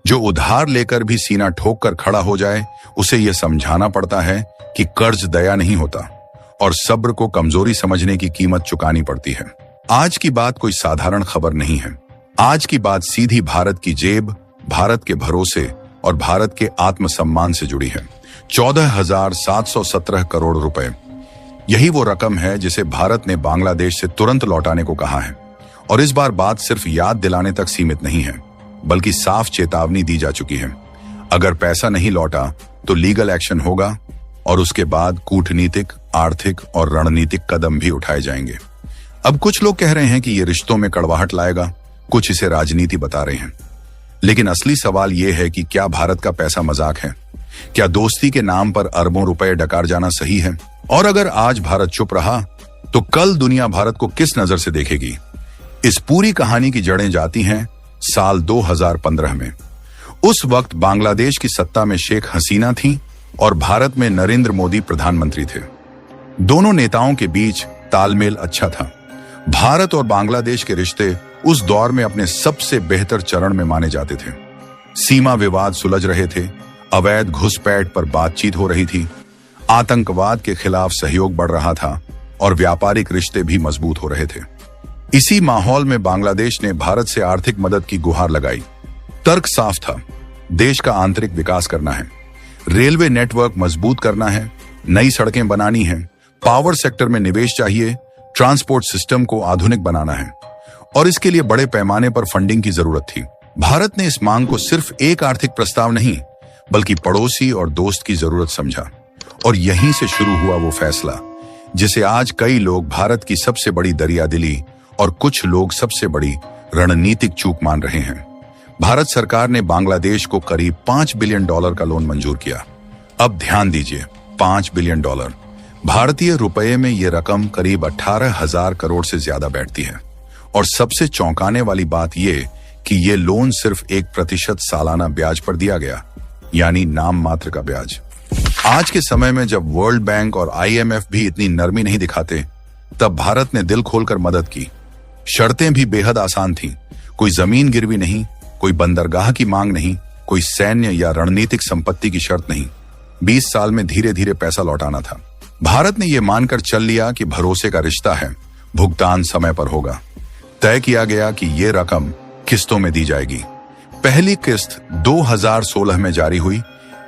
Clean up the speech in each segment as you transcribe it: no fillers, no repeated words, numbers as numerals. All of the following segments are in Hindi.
जो उधार लेकर भी सीना ठोक कर खड़ा हो जाए, उसे यह समझाना पड़ता है कि कर्ज दया नहीं होता और सब्र को कमजोरी समझने की कीमत चुकानी पड़ती है। आज की बात कोई साधारण खबर नहीं है। आज की बात सीधी भारत की जेब, भारत के भरोसे और भारत के आत्मसम्मान से जुड़ी है। 14,717 करोड़ रुपए, यही वो रकम है जिसे भारत ने बांग्लादेश से तुरंत लौटाने को कहा है। और इस बार बात सिर्फ याद दिलाने तक सीमित नहीं है, बल्कि साफ चेतावनी दी जा चुकी है। अगर पैसा नहीं लौटा तो लीगल एक्शन होगा और उसके बाद कूटनीतिक, आर्थिक और रणनीतिक कदम भी उठाए जाएंगे। अब कुछ लोग कह रहे हैं कि ये रिश्तों में कड़वाहट लाएगा, कुछ इसे राजनीति बता रहे हैं। लेकिन असली सवाल यह है कि क्या भारत का पैसा मजाक है? क्या दोस्ती के नाम पर अरबों रुपए डकार जाना सही है? और अगर आज भारत चुप रहा तो कल दुनिया भारत को किस नजर से देखेगी? इस पूरी कहानी की जड़ें जाती हैं साल 2015 में। उस वक्त बांग्लादेश की सत्ता में शेख हसीना थी और भारत में नरेंद्र मोदी प्रधानमंत्री थे। दोनों नेताओं के बीच तालमेल अच्छा था। भारत और बांग्लादेश के रिश्ते उस दौर में अपने सबसे बेहतर चरण में माने जाते थे। सीमा विवाद सुलझ रहे थे, अवैध घुसपैठ पर बातचीत हो रही थी, आतंकवाद के खिलाफ सहयोग बढ़ रहा था और व्यापारिक रिश्ते भी मजबूत हो रहे थे। इसी माहौल में बांग्लादेश ने भारत से आर्थिक मदद की गुहार लगाई। तर्क साफ था, देश का आंतरिक विकास करना है, रेलवे नेटवर्क मजबूत करना है, नई सड़कें बनानी है, पावर सेक्टर में निवेश चाहिए, ट्रांसपोर्ट सिस्टम को आधुनिक बनाना है और इसके लिए बड़े पैमाने पर फंडिंग की जरूरत थी। भारत ने इस मांग को सिर्फ एक आर्थिक प्रस्ताव नहीं, बल्कि पड़ोसी और दोस्त की जरूरत समझा। और यहीं से शुरू हुआ वो फैसला जिसे आज कई लोग भारत की सबसे बड़ी दरियादिली और कुछ लोग सबसे बड़ी रणनीतिक चूक मान रहे हैं। भारत सरकार ने बांग्लादेश को करीब $5 बिलियन का लोन मंजूर किया। अब ध्यान दीजिए, $5 बिलियन। भारतीय रुपए में यह रकम करीब 18,000 करोड़ से ज्यादा बैठती है। और सबसे चौंकाने वाली बात यह कि यह लोन सिर्फ 1% सालाना ब्याज पर दिया गया, यानी नाम मात्र का ब्याज। आज के समय में जब वर्ल्ड बैंक और IMF भी इतनी नरमी नहीं दिखाते, तब भारत ने दिल खोलकर मदद की। शर्तें भी बेहद आसान थीं। कोई जमीन गिरवी नहीं, कोई बंदरगाह की मांग नहीं, कोई सैन्य या रणनीतिक संपत्ति की शर्त नहीं। 20 साल में धीरे धीरे पैसा लौटाना था। भारत ने यह मानकर चल लिया कि भरोसे का रिश्ता है, भुगतान समय पर होगा। तय किया गया कि यह रकम किस्तों में दी जाएगी। पहली किस्त 2016 में जारी हुई,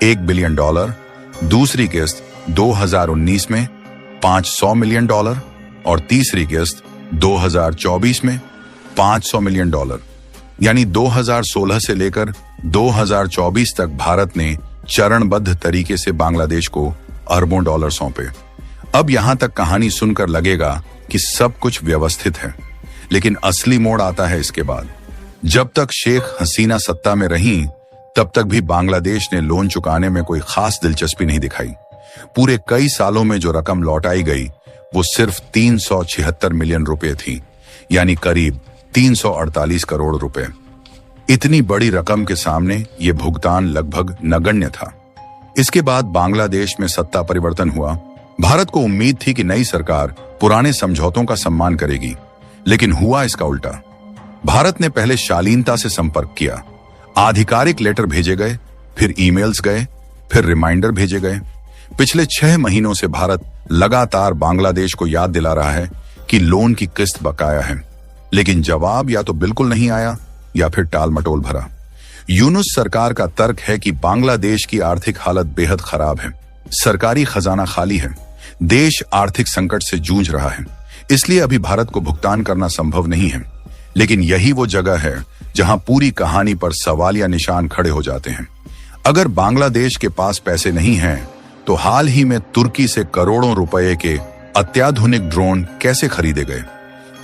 $1 बिलियन। दूसरी किस्त 2019 में $500 मिलियन और तीसरी किस्त 2024 में $500 मिलियन। यानी 2016 से लेकर 2024 तक भारत ने चरणबद्ध तरीके से बांग्लादेश को अरबों डॉलर सौंपे। अब यहां तक कहानी सुनकर लगेगा कि सब कुछ व्यवस्थित है, लेकिन असली मोड़ आता है इसके बाद। जब तक शेख हसीना सत्ता में रहीं, तब तक भी बांग्लादेश ने लोन चुकाने में कोई खास दिलचस्पी नहीं दिखाई। पूरे कई सालों में जो रकम लौटाई गई वो सिर्फ 376 मिलियन रुपए थी, यानी करीब 348 करोड़ रुपए। इतनी बड़ी रकम के सामने ये भुगतान लगभग नगण्य था। इसके बाद बांग्लादेश में सत्ता परिवर्तन हुआ। भारत को उम्मीद थी कि नई सरकार पुराने समझौतों का सम्मान करेगी, लेकिन हुआ इसका उल्टा। भारत ने पहले शालीनता से संपर्क किया, आधिकारिक लेटर भेजे गए, फिर ईमेल्स गए, फिर रिमाइंडर भेजे गए। पिछले 6 महीनों से भारत लगातार बांग्लादेश को याद दिला रहा है कि लोन की किस्त बकाया है, लेकिन जवाब या तो बिल्कुल नहीं आया या फिर टाल मटोल भरा। यूनुस सरकार का तर्क है कि बांग्लादेश की आर्थिक हालत बेहद खराब है, सरकारी खजाना खाली है, देश आर्थिक संकट से जूझ रहा है, इसलिए अभी भारत को भुगतान करना संभव नहीं है। लेकिन यही वो जगह है जहां पूरी कहानी पर सवालिया निशान खड़े हो जाते हैं। अगर बांग्लादेश के पास पैसे नहीं हैं, तो हाल ही में तुर्की से करोड़ों रुपए के अत्याधुनिक ड्रोन कैसे खरीदे गए?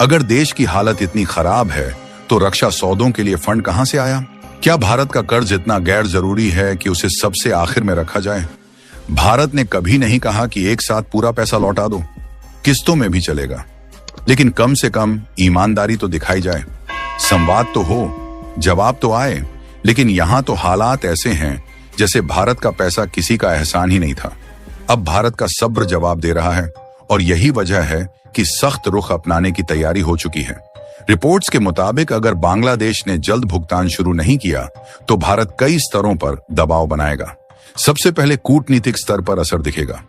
अगर देश की हालत इतनी खराब है, तो रक्षा सौदों के लिए फंड कहां से आया? क्या भारत का कर्ज इतना गैर जरूरी है कि उसे सबसे आखिर में रखा जाए? भारत ने कभी नहीं कहा कि एक साथ पूरा पैसा लौटा दो, किस्तों में भी चलेगा, लेकिन कम से कम ईमानदारी तो दिखाई जाए, संवाद तो हो, जवाब तो आए। लेकिन यहां तो हालात ऐसे हैं जैसे भारत का पैसा किसी का एहसान ही नहीं था। अब भारत का सब्र जवाब दे रहा है और यही वजह है कि सख्त रुख अपनाने की तैयारी हो चुकी है। रिपोर्ट्स के मुताबिक अगर बांग्लादेश ने जल्द भुगतान शुरू नहीं किया तो भारत कई स्तरों पर दबाव बनाएगा। सबसे पहले कूटनीतिक स्तर पर असर दिखेगा।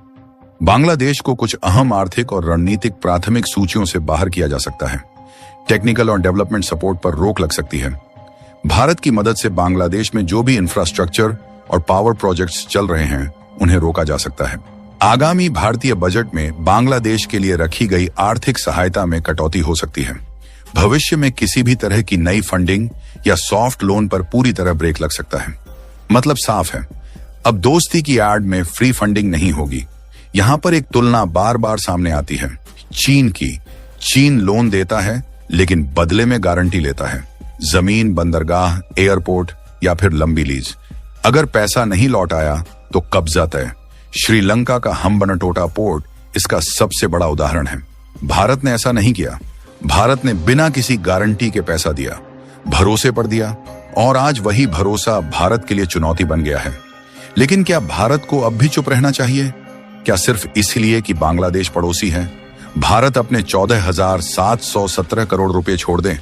बांग्लादेश को कुछ अहम आर्थिक और रणनीतिक प्राथमिक सूचियों से बाहर किया जा सकता है। टेक्निकल और डेवलपमेंट सपोर्ट पर रोक लग सकती है। भारत की मदद से बांग्लादेश में जो भी इंफ्रास्ट्रक्चर और पावर प्रोजेक्ट्स चल रहे हैं उन्हें रोका जा सकता है। आगामी भारतीय बजट में बांग्लादेश के लिए रखी गई आर्थिक सहायता में कटौती हो सकती है। भविष्य में किसी भी तरह की नई फंडिंग या सॉफ्ट लोन पर पूरी तरह ब्रेक लग सकता है। मतलब साफ है, अब दोस्ती की आड़ में फ्री फंडिंग नहीं होगी। यहां पर एक तुलना बार बार सामने आती है, चीन की। चीन लोन देता है लेकिन बदले में गारंटी लेता है, जमीन, बंदरगाह, एयरपोर्ट या फिर लंबी लीज। अगर पैसा नहीं लौट आया तो कब्जा तय। श्रीलंका का हम्बनटोटा पोर्ट इसका सबसे बड़ा उदाहरण है। भारत ने ऐसा नहीं किया। भारत ने बिना किसी गारंटी के पैसा दिया, भरोसे पर दिया, और आज वही भरोसा भारत के लिए चुनौती बन गया है। लेकिन क्या भारत को अब भी चुप रहना चाहिए? क्या सिर्फ इसलिए कि बांग्लादेश पड़ोसी है? भारत अपने 14,717 करोड़ रुपए छोड़ दें?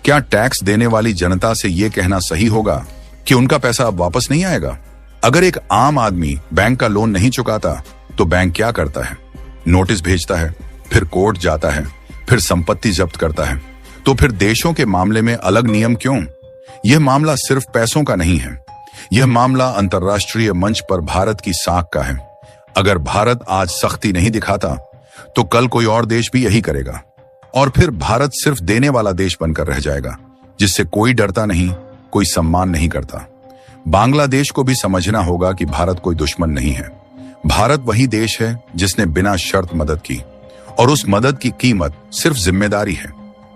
क्या टैक्स देने वाली जनता से यह कहना सही होगा कि उनका पैसा अब वापस नहीं आएगा? अगर एक आम आदमी बैंक का लोन नहीं चुकाता तो बैंक क्या करता है? नोटिस भेजता है, फिर कोर्ट जाता है, फिर संपत्ति जब्त करता है। तो फिर देशों के मामले में अलग नियम क्यों? यह मामला सिर्फ पैसों का नहीं है, यह मामला अंतर्राष्ट्रीय मंच पर भारत की साख का है। अगर भारत आज सख्ती नहीं दिखाता तो कल कोई और देश भी यही करेगा, और फिर भारत सिर्फ देने वाला देश बनकर रह जाएगा, जिससे कोई डरता नहीं, कोई सम्मान नहीं करता। बांग्लादेश को भी समझना होगा कि भारत कोई दुश्मन नहीं है। भारत वही देश है जिसने बिना शर्त मदद की, और उस मदद की कीमत सिर्फ जिम्मेदारी है।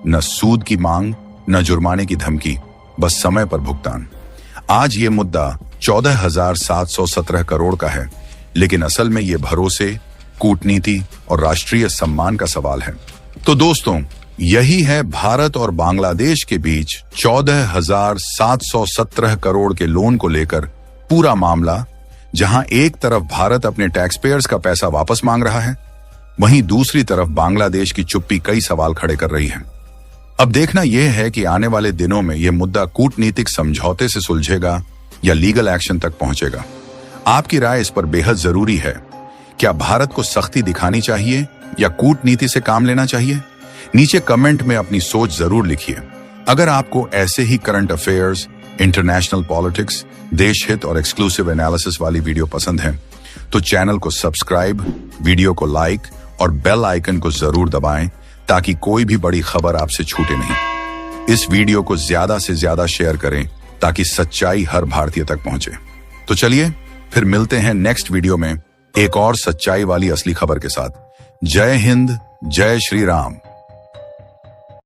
न सूद की मांग, न जुर्माने की धमकी, बस समय पर भुगतान। आज ये मुद्दा 14,717 करोड़ का है, लेकिन असल में ये भरोसे, कूटनीति और राष्ट्रीय सम्मान का सवाल है। तो दोस्तों, यही है भारत और बांग्लादेश के बीच 14,717 करोड़ के लोन को लेकर पूरा मामला, जहां एक तरफ भारत अपने टैक्स पेयर्स का पैसा वापस मांग रहा है, वहीं दूसरी तरफ बांग्लादेश की चुप्पी कई सवाल खड़े कर रही है। अब देखना यह है कि आने वाले दिनों में यह मुद्दा कूटनीतिक समझौते से सुलझेगा या लीगल एक्शन तक पहुंचेगा। आपकी राय इस पर बेहद जरूरी है। क्या भारत को सख्ती दिखानी चाहिए या कूटनीति से काम लेना चाहिए? नीचे कमेंट में अपनी सोच जरूर लिखिए। अगर आपको ऐसे ही करंट अफेयर्स, इंटरनेशनल पॉलिटिक्स, देश हित और एक्सक्लूसिव एनालिसिस वाली वीडियो पसंद है तो चैनल को सब्सक्राइब, वीडियो को लाइक और बेल आइकन को जरूर दबाएं ताकि कोई भी बड़ी खबर आपसे छूटे नहीं। इस वीडियो को ज्यादा से ज्यादा शेयर करें ताकि सच्चाई हर भारतीय तक पहुंचे। तो चलिए फिर मिलते हैं नेक्स्ट वीडियो में एक और सच्चाई वाली असली खबर के साथ। जय हिंद, जय श्री राम।